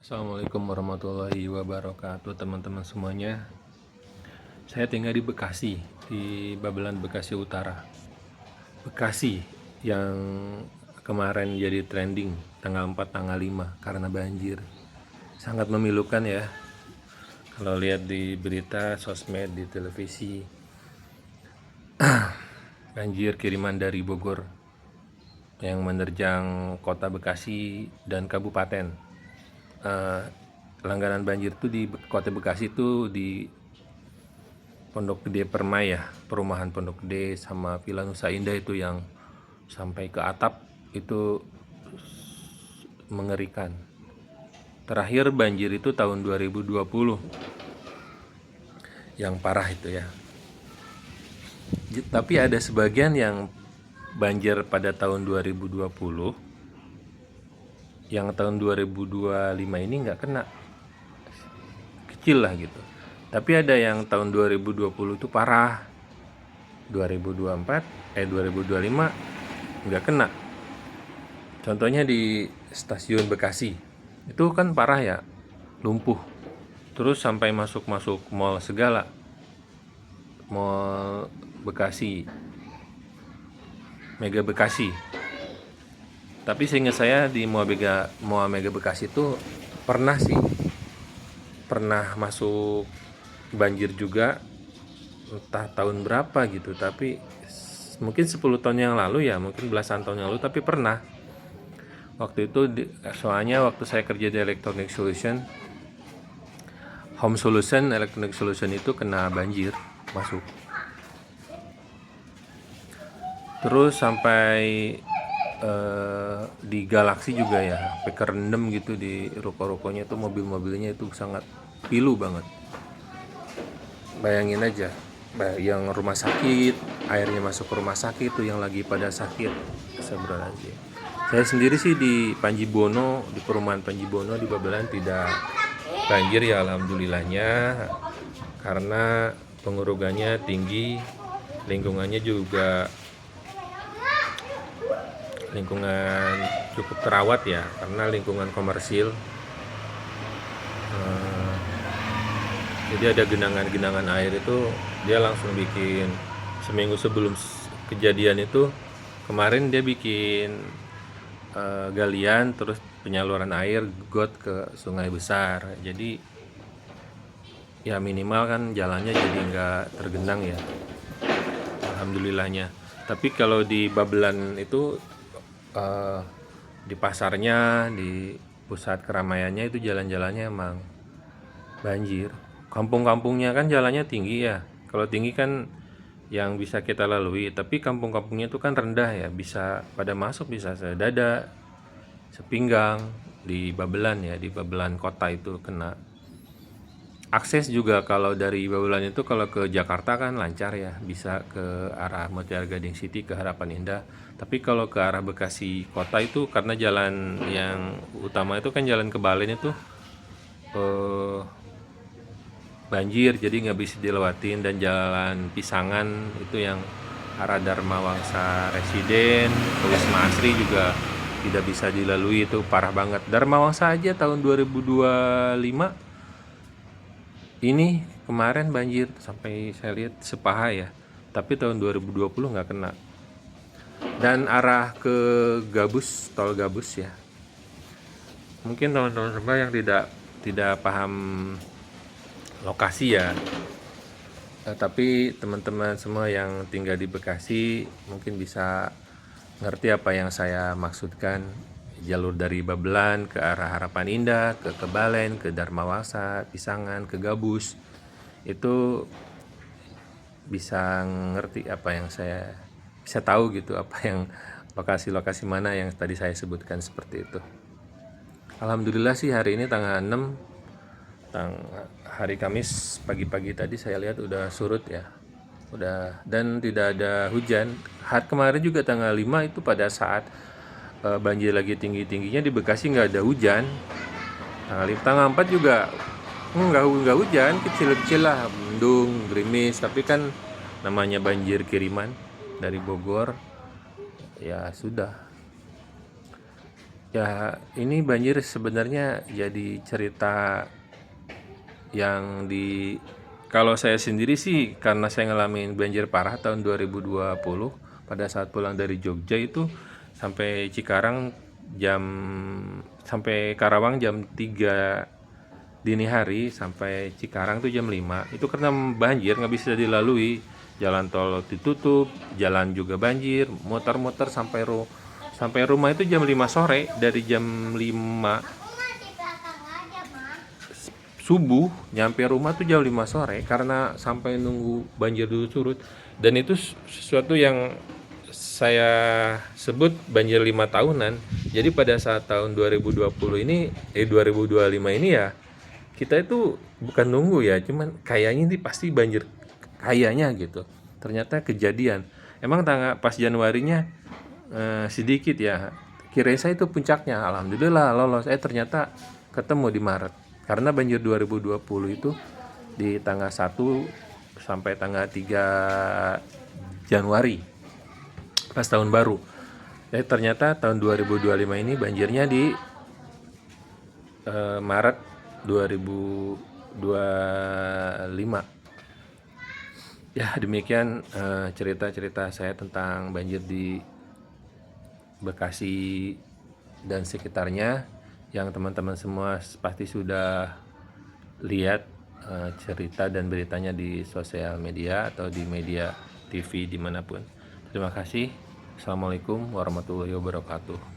Assalamualaikum warahmatullahi wabarakatuh teman-teman semuanya. Saya tinggal di Bekasi, di Babelan Bekasi Utara. Bekasi yang kemarin jadi trending tanggal 4, tanggal 5 karena banjir. Sangat memilukan ya. Kalau lihat di berita, sosmed, di televisi, banjir kiriman dari Bogor yang menerjang kota Bekasi dan kabupaten. Langganan banjir tuh di kota Bekasi tuh di Pondok Gede Permai ya, perumahan Pondok Gede sama Villa Nusa Indah itu yang sampai ke atap itu mengerikan. Terakhir banjir itu tahun 2020 yang parah itu ya. Tapi ada sebagian yang banjir pada tahun 2020, yang tahun 2025 ini nggak kena, kecil lah gitu. Tapi ada yang tahun 2020 itu parah, 2025 nggak kena. Contohnya di stasiun Bekasi, itu kan parah ya, lumpuh. Terus sampai masuk mall segala, mall Bekasi, Mega Bekasi. Tapi seingat saya di Mall Mega Bekasi itu pernah masuk banjir juga, entah tahun berapa gitu, tapi mungkin 10 tahun yang lalu ya, mungkin belasan tahun yang lalu, tapi pernah. Waktu itu soalnya waktu saya kerja di Electronic Solution, Home Solution, Electronic Solution itu kena banjir masuk. Terus sampai di Galaxy juga ya, sampai kerendam gitu di ruko-rukonya tuh, mobil-mobilnya itu sangat pilu banget. Bayangin aja, yang rumah sakit, airnya masuk ke rumah sakit tuh, yang lagi pada sakit. Astagfirullahaladzim. Saya sendiri sih di Panji Bono, di perumahan Panji Bono di Babelan tidak banjir ya, alhamdulillahnya, karena pengurugannya tinggi, lingkungannya juga lingkungan cukup terawat ya, karena lingkungan komersil. Jadi ada genangan-genangan air itu, dia langsung bikin seminggu sebelum kejadian itu, kemarin dia bikin galian, terus penyaluran air got ke sungai besar. Jadi ya minimal kan jalannya jadi nggak tergenang ya, alhamdulillahnya. Tapi kalau di Babelan itu, di pasarnya, di pusat keramaiannya itu jalan-jalannya emang banjir. Kampung-kampungnya kan jalannya tinggi ya. Kalau tinggi kan yang bisa kita lalui, tapi kampung-kampungnya itu kan rendah ya, bisa pada masuk bisa sedada, sepinggang. Di Babelan ya, di Babelan kota itu kena. Akses juga kalau dari Babelan itu kalau ke Jakarta kan lancar ya, bisa ke arah Mutiara Gading City, ke Harapan Indah. Tapi kalau ke arah Bekasi kota itu, karena jalan yang utama itu kan jalan ke Balen itu banjir, jadi nggak bisa dilewatin. Dan jalan Pisangan itu yang arah Dharma Wangsa Residen ke Wisma Asri juga tidak bisa dilalui, itu parah banget. Dharma Wangsa aja tahun 2025 ini kemarin banjir sampai saya lihat sepaha ya, tapi tahun 2020 nggak kena. Dan arah ke Gabus, tol Gabus ya, mungkin teman-teman semua yang tidak paham lokasi ya, tapi teman-teman semua yang tinggal di Bekasi mungkin bisa ngerti apa yang saya maksudkan. Jalur dari Babelan ke arah Harapan Indah, ke Kebalen, ke Dharma Wangsa, Pisangan, ke Gabus, itu bisa ngerti apa yang saya bisa tahu gitu, apa yang lokasi-lokasi mana yang tadi saya sebutkan seperti itu. Alhamdulillah sih hari ini tanggal 6, hari Kamis, pagi-pagi tadi saya lihat udah surut ya, udah, dan tidak ada hujan. Hari kemarin juga tanggal 5 itu pada saat banjir lagi tinggi-tingginya di Bekasi nggak ada hujan. Tanggal 4 juga nggak hujan, kecil-kecil lah, mendung, gerimis. Tapi kan namanya banjir kiriman dari Bogor, ya sudah. Ya, ini banjir sebenarnya jadi cerita yang kalau saya sendiri sih, karena saya ngalamin banjir parah tahun 2020 pada saat pulang dari Jogja itu sampai Cikarang jam sampai Karawang jam 3 dini hari, sampai Cikarang tuh jam 5 itu karena banjir nggak bisa dilalui, jalan tol ditutup, jalan juga banjir, muter-muter sampai rumah itu jam 5 sore. Dari jam 5 subuh nyampe rumah tuh jam 5 sore karena sampai nunggu banjir dulu surut. Dan itu sesuatu yang saya sebut banjir 5 tahunan. Jadi pada saat tahun 2020 ini 2025 ini ya, kita itu bukan nunggu ya, cuman kayaknya ini pasti banjir, kayaknya gitu. Ternyata kejadian. Emang pas Januarinya sedikit ya. Kirain saya itu puncaknya. Alhamdulillah lolos. Ternyata ketemu di Maret. Karena banjir 2020 itu di tanggal 1 sampai tanggal 3 Januari pas tahun baru. Ternyata tahun 2025 ini banjirnya di Maret 2025. Ya, demikian cerita-cerita saya tentang banjir di Bekasi dan sekitarnya, yang teman-teman semua pasti sudah lihat cerita dan beritanya di sosial media atau di media TV dimanapun. Terima kasih. Assalamualaikum warahmatullahi wabarakatuh.